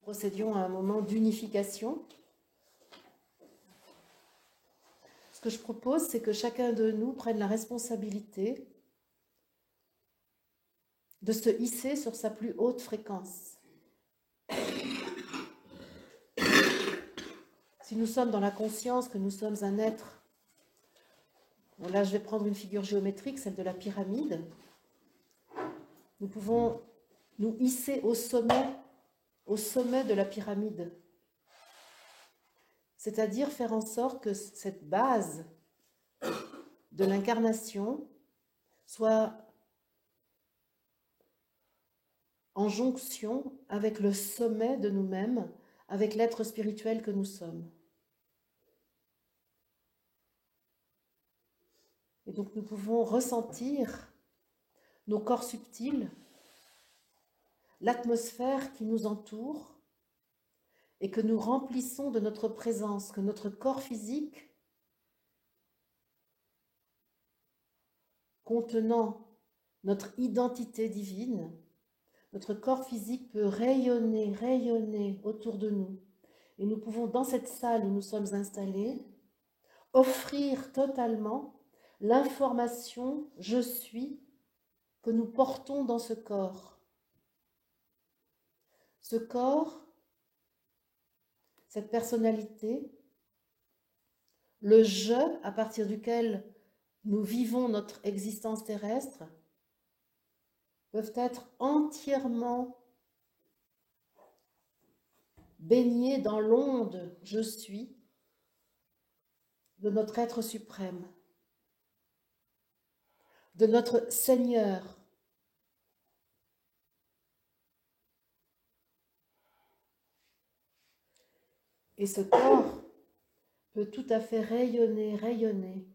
procédions à un moment d'unification. Ce que je propose, c'est que chacun de nous prenne la responsabilité de se hisser sur sa plus haute fréquence. Si nous sommes dans la conscience que nous sommes un être, bon là je vais prendre une figure géométrique, celle de la pyramide, nous pouvons nous hisser au sommet de la pyramide. C'est-à-dire faire en sorte que cette base de l'incarnation soit en jonction avec le sommet de nous-mêmes, avec l'être spirituel que nous sommes. Et donc nous pouvons ressentir nos corps subtils, l'atmosphère qui nous entoure et que nous remplissons de notre présence, que notre corps physique, contenant notre identité divine, notre corps physique peut rayonner autour de nous. Et nous pouvons, dans cette salle où nous sommes installés, offrir totalement l'information « je suis » que nous portons dans ce corps. Ce corps, cette personnalité, le « je » à partir duquel nous vivons notre existence terrestre, peuvent être entièrement baignés dans l'onde « je suis » de notre être suprême, de notre Seigneur. Et ce corps peut tout à fait rayonner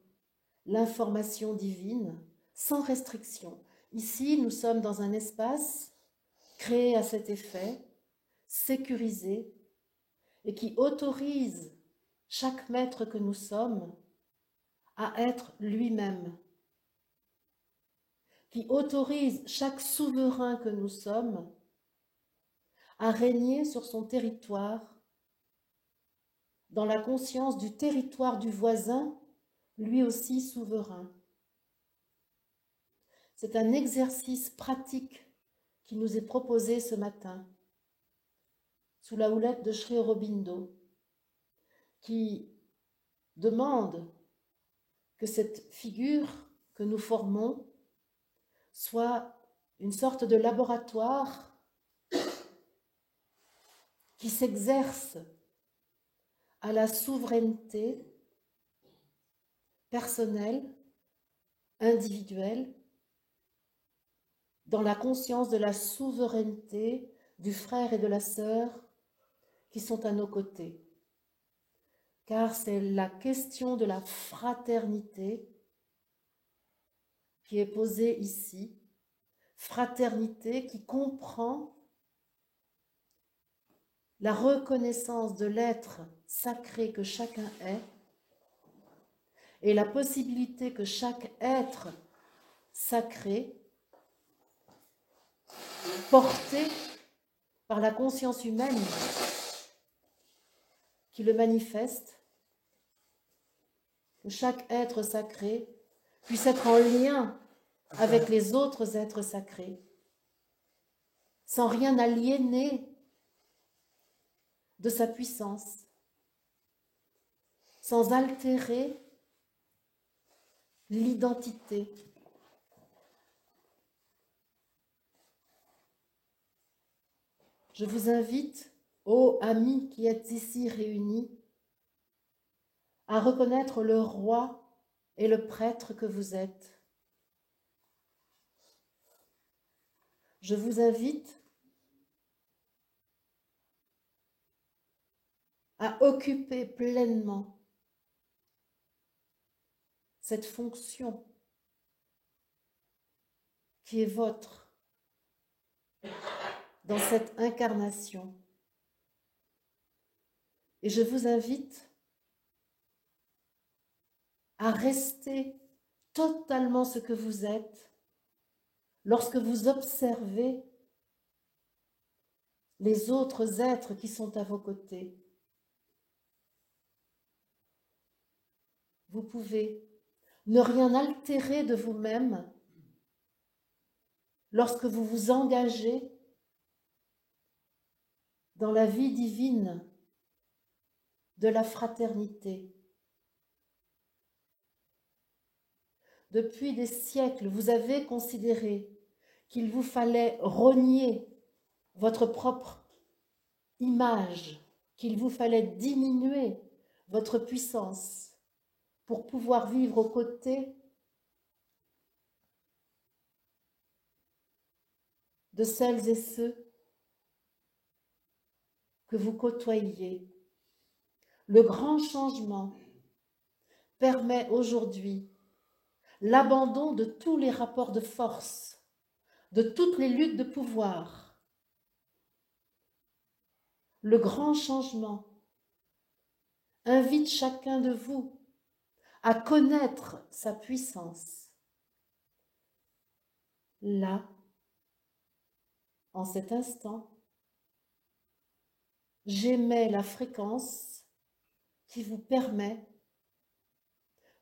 l'information divine sans restriction. Ici, nous sommes dans un espace créé à cet effet, sécurisé, et qui autorise chaque maître que nous sommes à être lui-même, qui autorise chaque souverain que nous sommes à régner sur son territoire, dans la conscience du territoire du voisin, lui aussi souverain. C'est un exercice pratique qui nous est proposé ce matin, sous la houlette de Sri Aurobindo, qui demande que cette figure que nous formons soit une sorte de laboratoire qui s'exerce à la souveraineté personnelle, individuelle, dans la conscience de la souveraineté du frère et de la sœur qui sont à nos côtés. Car c'est la question de la fraternité qui est posée ici, fraternité qui comprend la reconnaissance de l'être sacré que chacun est et la possibilité que chaque être sacré, porté par la conscience humaine qui le manifeste, que chaque être sacré puisse être en lien avec les autres êtres sacrés, sans rien aliéner de sa puissance, sans altérer l'identité. Je vous invite, ô amis qui êtes ici réunis, à reconnaître le roi et le prêtre que vous êtes. Je vous invite à occuper pleinement cette fonction qui est votre dans cette incarnation. Et je vous invite à rester totalement ce que vous êtes lorsque vous observez les autres êtres qui sont à vos côtés. Vous pouvez ne rien altérer de vous-même lorsque vous vous engagez dans la vie divine de la fraternité. Depuis des siècles, vous avez considéré qu'il vous fallait renier votre propre image, qu'il vous fallait diminuer votre puissance pour pouvoir vivre aux côtés de celles et ceux que vous côtoyez. Le grand changement permet aujourd'hui l'abandon de tous les rapports de force, de toutes les luttes de pouvoir. Le grand changement invite chacun de vous à connaître sa puissance. Là, en cet instant, j'émets la fréquence qui vous permet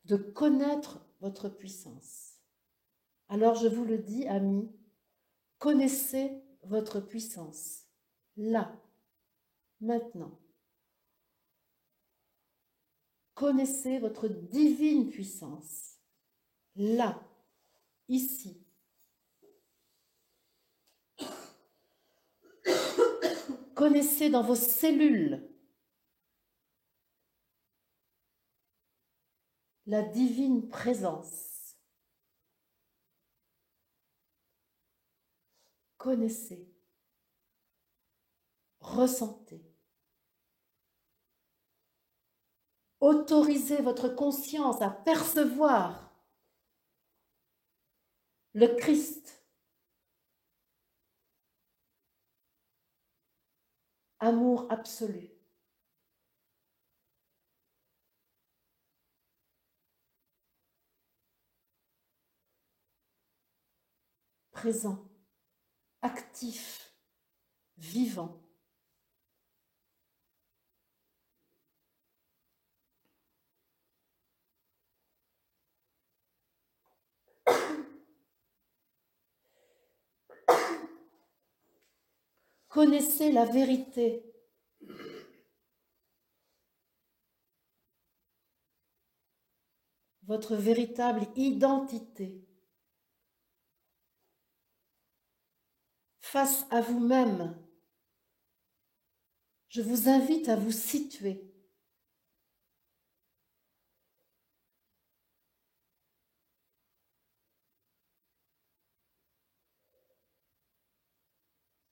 de connaître votre puissance. Alors je vous le dis, amis, connaissez votre puissance. Là, maintenant. Connaissez votre divine puissance. Là, ici. Connaissez dans vos cellules la divine présence. Connaissez, ressentez. Autorisez votre conscience à percevoir le Christ. Amour absolu. Présent, actif, vivant. Connaissez la vérité. Votre véritable identité. Face à vous-même, je vous invite à vous situer.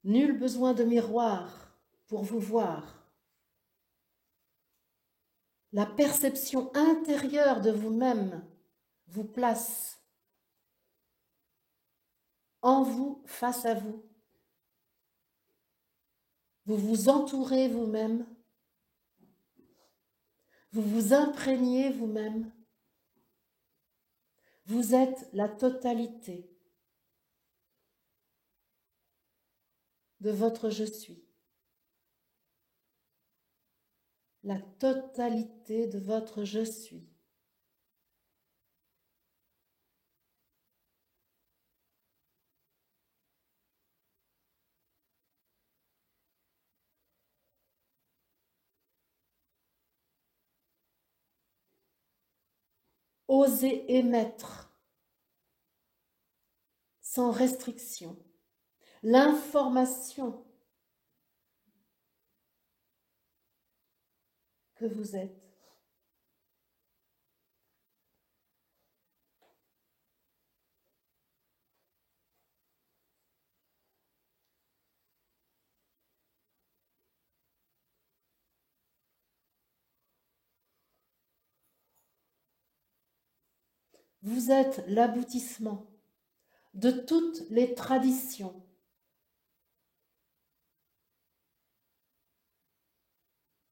Nul besoin de miroir pour vous voir. La perception intérieure de vous-même vous place en vous, face à vous. Vous vous entourez vous-même. Vous vous imprégnez vous-même. Vous êtes la totalité de votre je suis. La totalité de votre je suis. Osez émettre sans restriction l'information que vous êtes. Vous êtes l'aboutissement de toutes les traditions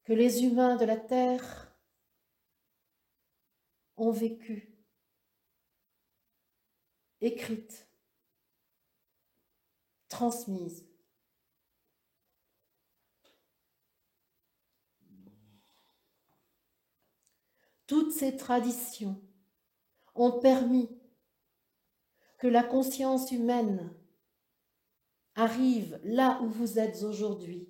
que les humains de la Terre ont vécues, écrites, transmises. toutes ces traditions ont permis que la conscience humaine arrive là où vous êtes aujourd'hui.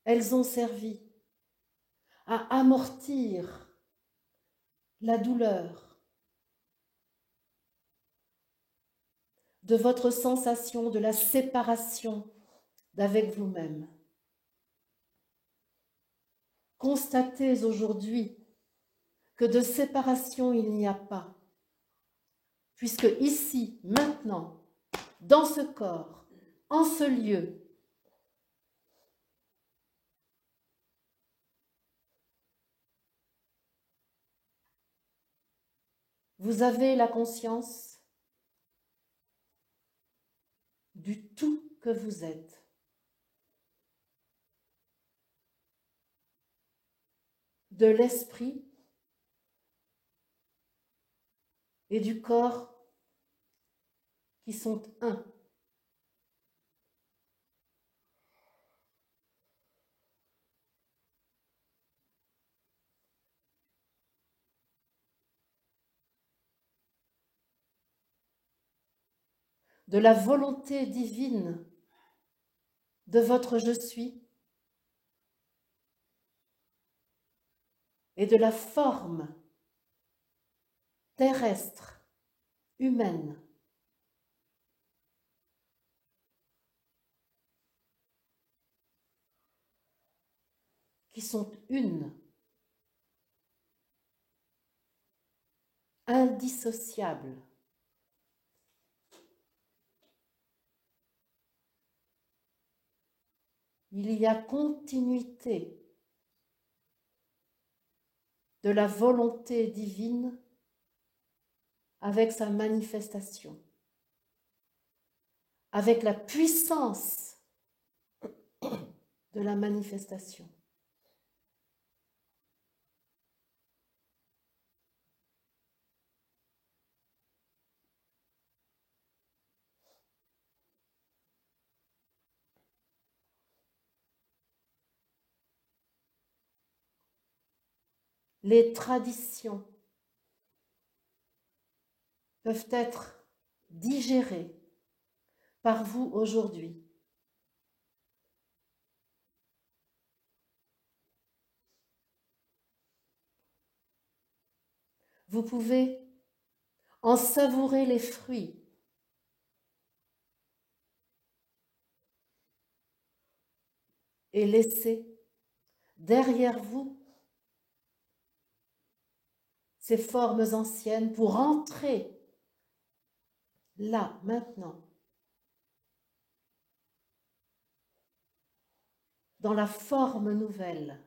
Elles ont servi à amortir la douleur de votre sensation de la séparation d'avec vous-même. Constatez aujourd'hui que de séparation il n'y a pas, puisque ici, maintenant, dans ce corps, en ce lieu, vous avez la conscience du tout que vous êtes. De l'esprit et du corps qui sont un. De la volonté divine de votre je suis et de la forme terrestre, humaine, qui sont une, indissociable. Il y a continuité de la volonté divine avec sa manifestation, avec la puissance de la manifestation. Les traditions peuvent être digérées par vous aujourd'hui. Vous pouvez en savourer les fruits et laisser derrière vous ces formes anciennes pour entrer là, maintenant, dans la forme nouvelle.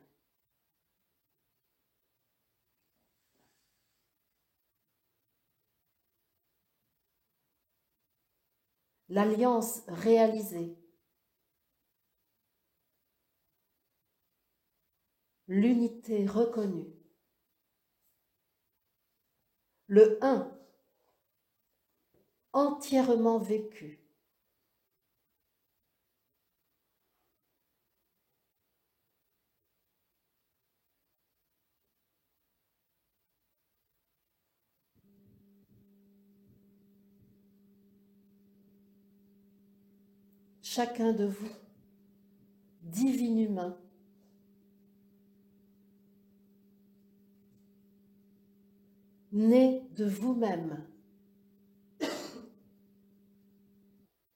L'alliance réalisée, l'unité reconnue, le un entièrement vécu. Chacun de vous, divin humain, né de vous-même,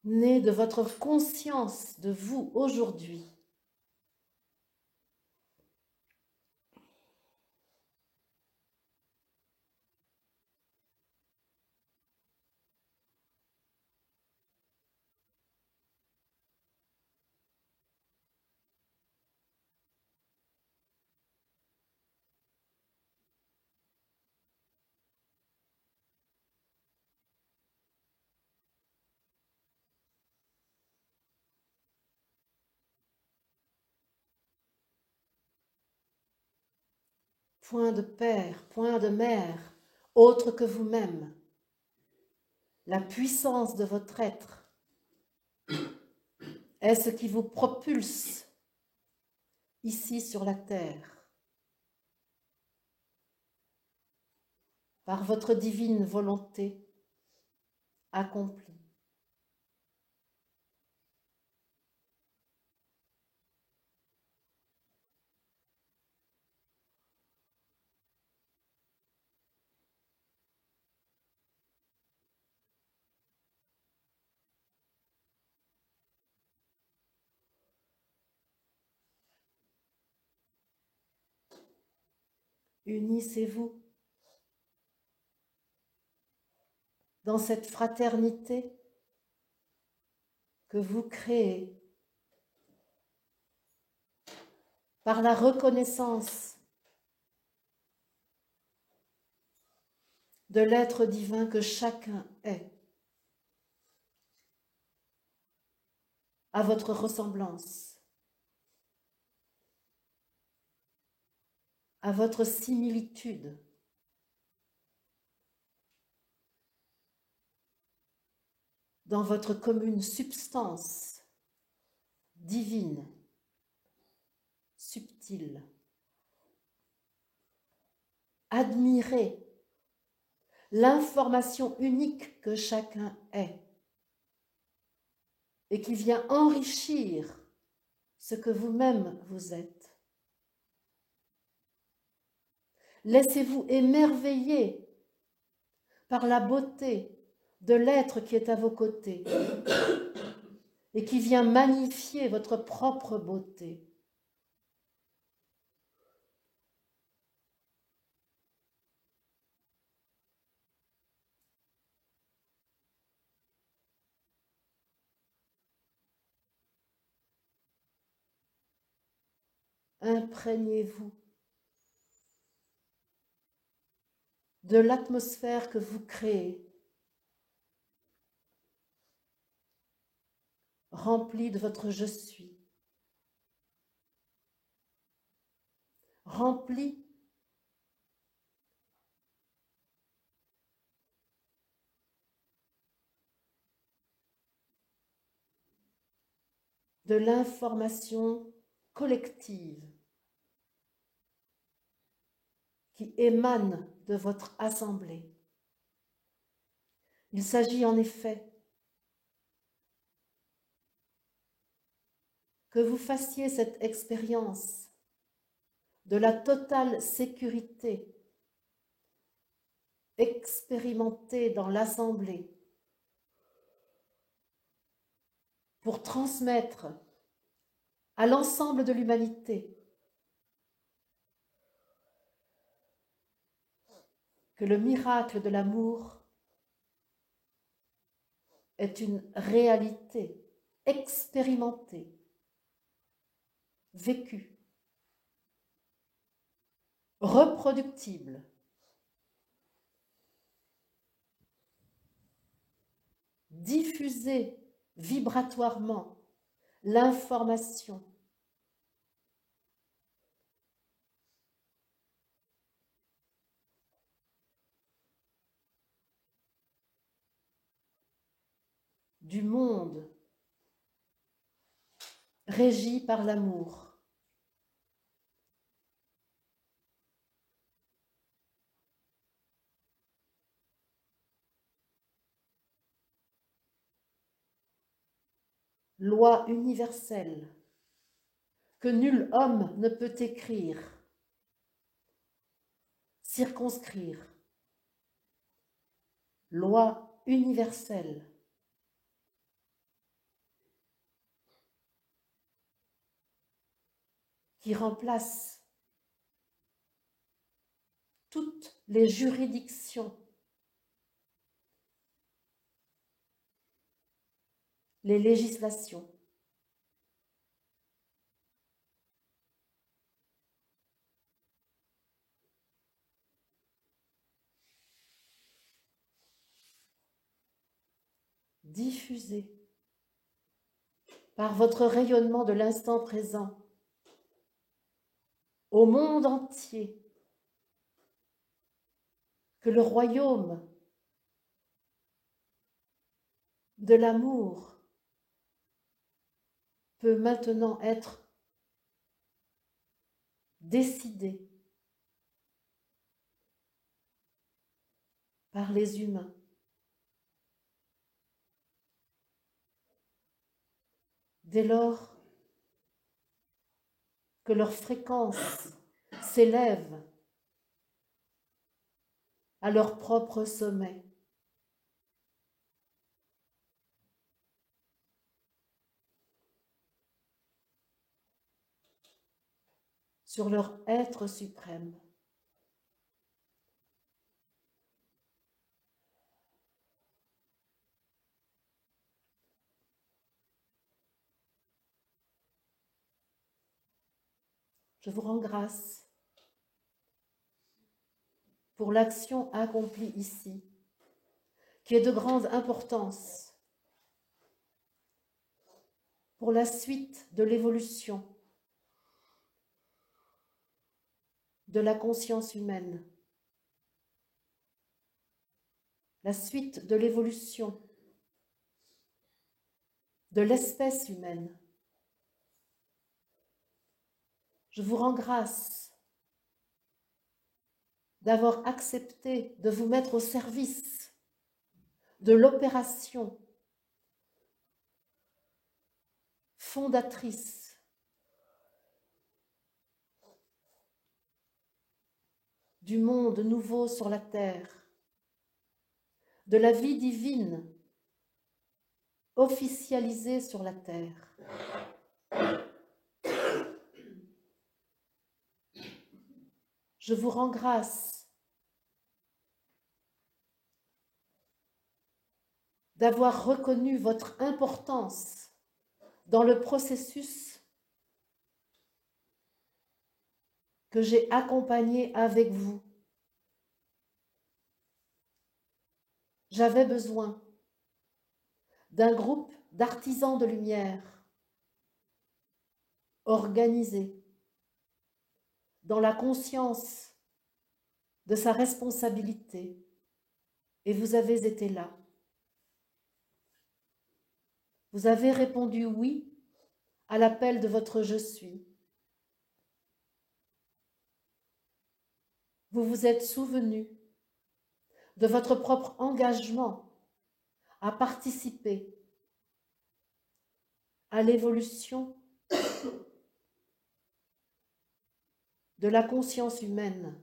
né de votre conscience de vous aujourd'hui. Point de père, point de mère, autre que vous-même. la puissance de votre être est ce qui vous propulse ici sur la terre par votre divine volonté accomplie. Unissez-vous dans cette fraternité que vous créez par la reconnaissance de l'être divin que chacun est, à votre ressemblance, à votre similitude. Dans votre commune substance divine, subtile. Admirez l'information unique que chacun est et qui vient enrichir ce que vous-même vous êtes. Laissez-vous émerveiller par la beauté de l'être qui est à vos côtés et qui vient magnifier votre propre beauté. Imprégnez-vous de l'atmosphère que vous créez, remplie de votre je suis, remplie de l'information collective qui émane de votre assemblée. Il s'agit en effet que vous fassiez cette expérience de la totale sécurité expérimentée dans l'assemblée pour transmettre à l'ensemble de l'humanité que le miracle de l'amour est une réalité expérimentée, vécue, reproductible, diffusée vibratoirement l'information du monde régi par l'amour. Loi universelle que nul homme ne peut écrire, circonscrire. Loi universelle qui remplace toutes les juridictions, les législations. Diffusée par votre rayonnement de l'instant présent au monde entier, que le royaume de l'amour peut maintenant être décidé par les humains. Dès lors que leur fréquence s'élève à leur propre sommet. Sur leur être suprême. Je vous rends grâce pour l'action accomplie ici, qui est de grande importance pour la suite de l'évolution de la conscience humaine, la suite de l'évolution de l'espèce humaine. Je vous rends grâce d'avoir accepté de vous mettre au service de l'opération fondatrice du monde nouveau sur la terre, de la vie divine officialisée sur la terre. Je vous rends grâce d'avoir reconnu votre importance dans le processus que j'ai accompagné avec vous. J'avais besoin d'un groupe d'artisans de lumière organisés dans la conscience de sa responsabilité, et vous avez été là. Vous avez répondu oui à l'appel de votre je suis. Vous vous êtes souvenu de votre propre engagement à participer à l'évolution de la conscience humaine.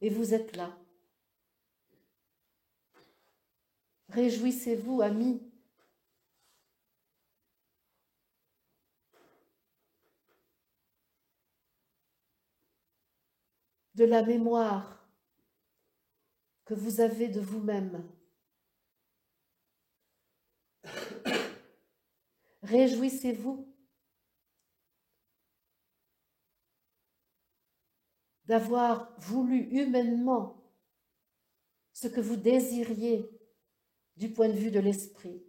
Et vous êtes là. Réjouissez-vous, amis. De la mémoire que vous avez de vous-même. Réjouissez-vous d'avoir voulu humainement ce que vous désiriez du point de vue de l'esprit.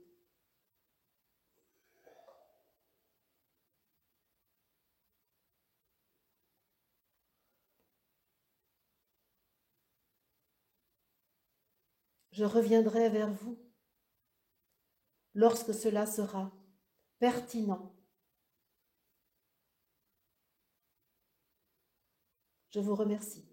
Je reviendrai vers vous lorsque cela sera pertinent. Je vous remercie.